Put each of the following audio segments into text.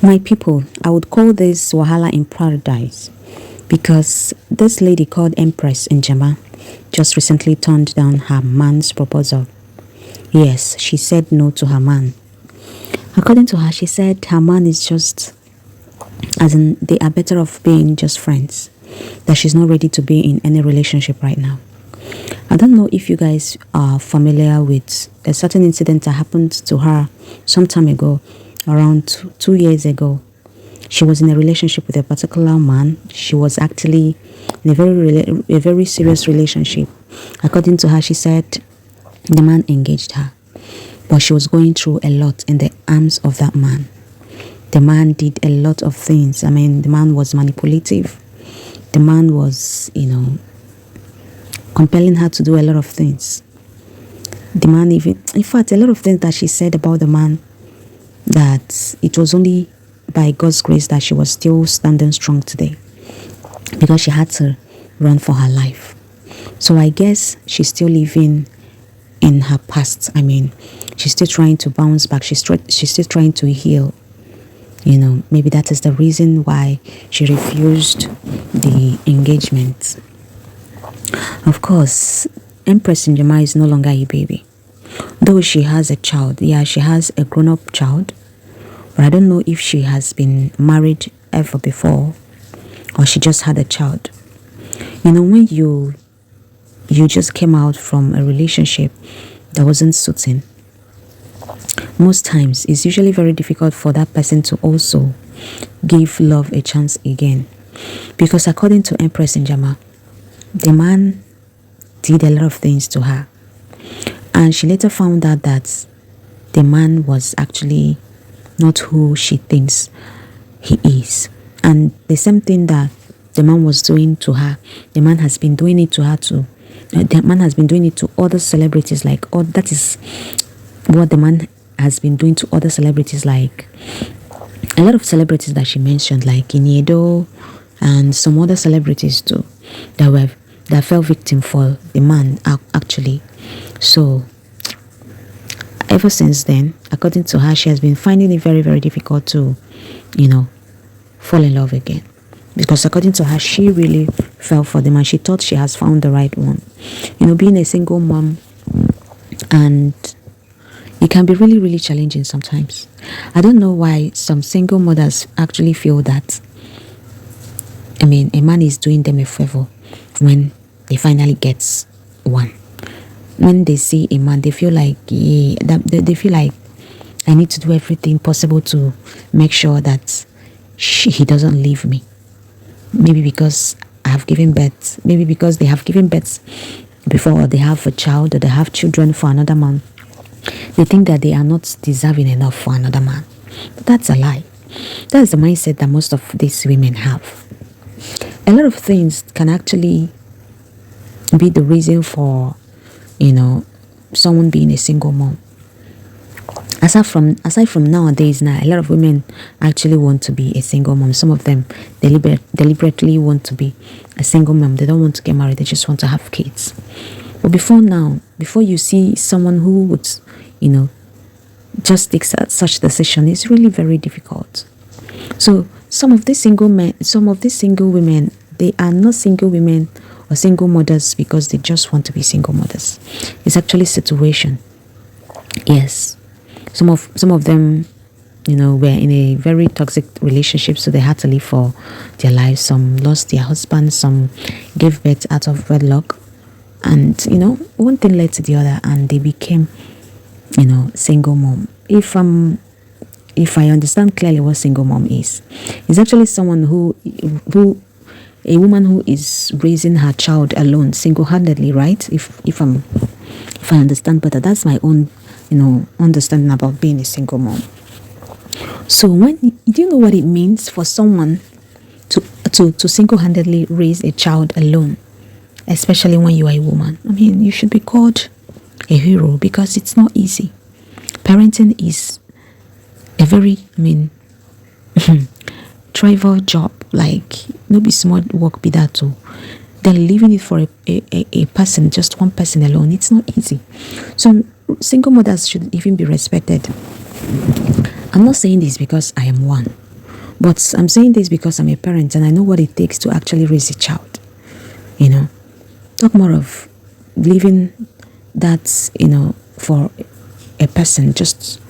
My people, I would call this Wahala in Paradise because this lady called Empress Njama just recently turned down her man's proposal. Yes, she said no to her man. According to her, she said her man is just, as in, they are better off being just friends, that she's not ready to be in any relationship right now. I don't know if you guys are familiar with a certain incident that happened to her some time ago, around 2 years ago. She was in a relationship with a particular man. She was actually in a very serious relationship. According to her, she said the man engaged her, but she was going through a lot in the arms of that man. The man did a lot of things. I mean, the man was manipulative. The man was, compelling her to do a lot of things. The man even, in fact, a lot of things that she said about the man, that it was only by God's grace that she was still standing strong today, because she had to run for her life. So I guess she's still living in her past. I mean, she's still trying to bounce back. She's still trying to heal. Maybe that is the reason why she refused the engagement. Of course, Empress Njama is no longer a baby. Though she has a child, yeah, she has a grown-up child, but I don't know if she has been married ever before or she just had a child. When you just came out from a relationship that wasn't suiting, most times it's usually very difficult for that person to also give love a chance again. Because according to Empress Njama, the man did a lot of things to her, and she later found out that the man was actually not who she thinks he is. And the same thing that the man was doing to her, the man has been doing it to her too. The man has been doing it to other celebrities, that is what the man has been doing to other celebrities, like a lot of celebrities that she mentioned, like Iniedo and some other celebrities too, that fell victim for the man actually. So ever since then, according to her, she has been finding it very, very difficult to fall in love again, because according to her, she really fell for the man. She thought she has found the right one. Being a single mom, and it can be really, really challenging sometimes. I don't know why some single mothers actually feel that, a man is doing them a favor when they finally get one. When they see a man, they feel like, they feel like, I need to do everything possible to make sure that he doesn't leave me. Maybe because I have given birth, maybe because they have given birth before, or they have a child, or they have children for another man. They think that they are not deserving enough for another man. But that's a lie. That's the mindset that most of these women have. A lot of things can actually be the reason for, someone being a single mom. Aside from nowadays, now a lot of women actually want to be a single mom. Some of them deliberately want to be a single mom. They don't want to get married. They just want to have kids. But before you see someone who would, just take such decision, it's really very difficult. So some of these single women, they are not single women or single mothers because they just want to be single mothers. It's actually situation. Yes. Some of them, were in a very toxic relationship, so they had to leave for their lives. Some lost their husbands, some gave birth out of wedlock. And, one thing led to the other, and they became, single mom. If I understand clearly what single mom is, it's actually someone a woman who is raising her child alone, single-handedly, right? If I understand better, that's my own, understanding about being a single mom. So do you know what it means for someone to single-handedly raise a child alone, especially when you are a woman? You should be called a hero, because it's not easy. Parenting is a very, trivial job. Like, no be smart work be that too. Then leaving it for a person, just one person alone, it's not easy. So single mothers should even be respected. I'm not saying this because I am one. But I'm saying this because I'm a parent and I know what it takes to actually raise a child. You know, talk more of leaving that, for a person, just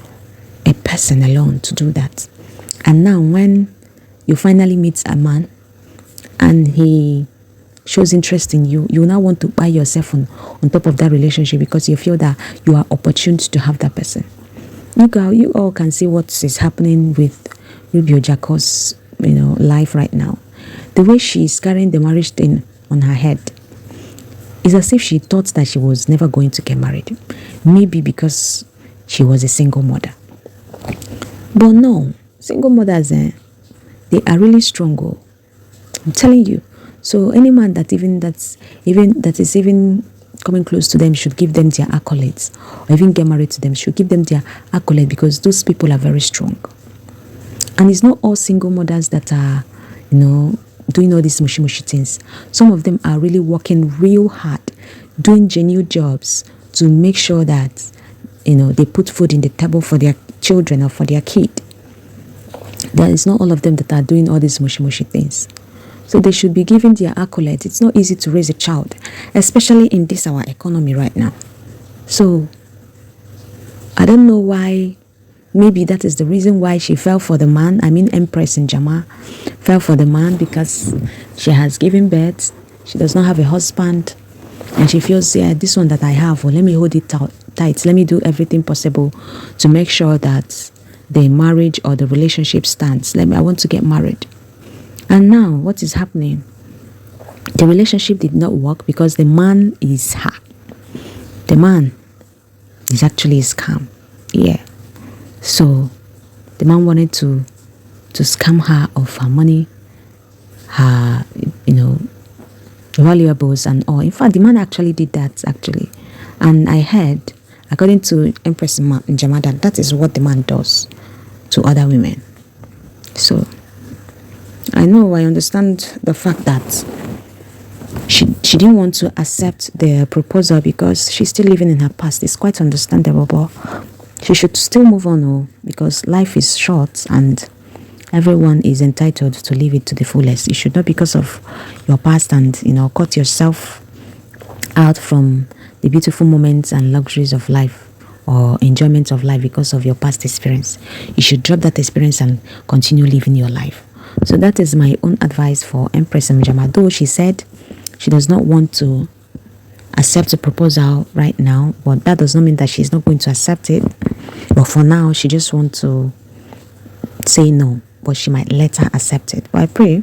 a person alone to do that. And now when you finally meet a man and he shows interest in you, you now want to buy yourself on top of that relationship because you feel that you are opportune to have that person. You all can see what is happening with Rubio Jaco's, life right now. The way she's carrying the marriage thing on her head is as if she thought that she was never going to get married. Maybe because she was a single mother. But no, single mothers, they are really strong. Oh. I'm telling you. So any man that is even coming close to them should give them their accolades, or even get married to them should give them their accolade, because those people are very strong. And it's not all single mothers that are, doing all these mushy things. Some of them are really working real hard, doing genuine jobs to make sure that, they put food in the table for their children or for their kid. There is not all of them that are doing all these mushy things. So they should be given their accolades. It's not easy to raise a child, especially in this our economy right now. So I don't know why. Maybe that is the reason why she fell for the man. I mean, Empress Njama fell for the man because she has given birth. She does not have a husband. And she feels, yeah, this one that I have, well, let me hold it tight. Let me do everything possible to make sure that the marriage or the relationship stands. I want to get married. And now, what is happening? The relationship did not work because the man is her. The man is actually a scam. Yeah. So, the man wanted to scam her of her money, her, valuables and all. In fact, the man actually did that, actually. And I heard, according to Empress Njama, that is what the man does to other women. So, I understand the fact that she didn't want to accept the proposal because she's still living in her past. It's quite understandable, but she should still move on, because life is short and everyone is entitled to live it to the fullest. You should not, because of your past and, cut yourself out from the beautiful moments and luxuries of life or enjoyment of life because of your past experience. You should drop that experience and continue living your life. So that is my own advice for Empress Njama. Though she said she does not want to accept the proposal right now, but that does not mean that she's not going to accept it. But for now, she just wants to say no, but she might later accept it. But I pray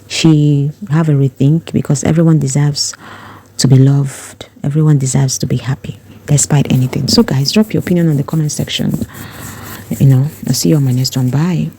she have a rethink, because everyone deserves to be loved. Everyone deserves to be happy despite anything. So guys, drop your opinion on the comment section. I'll see you on my next one. Bye.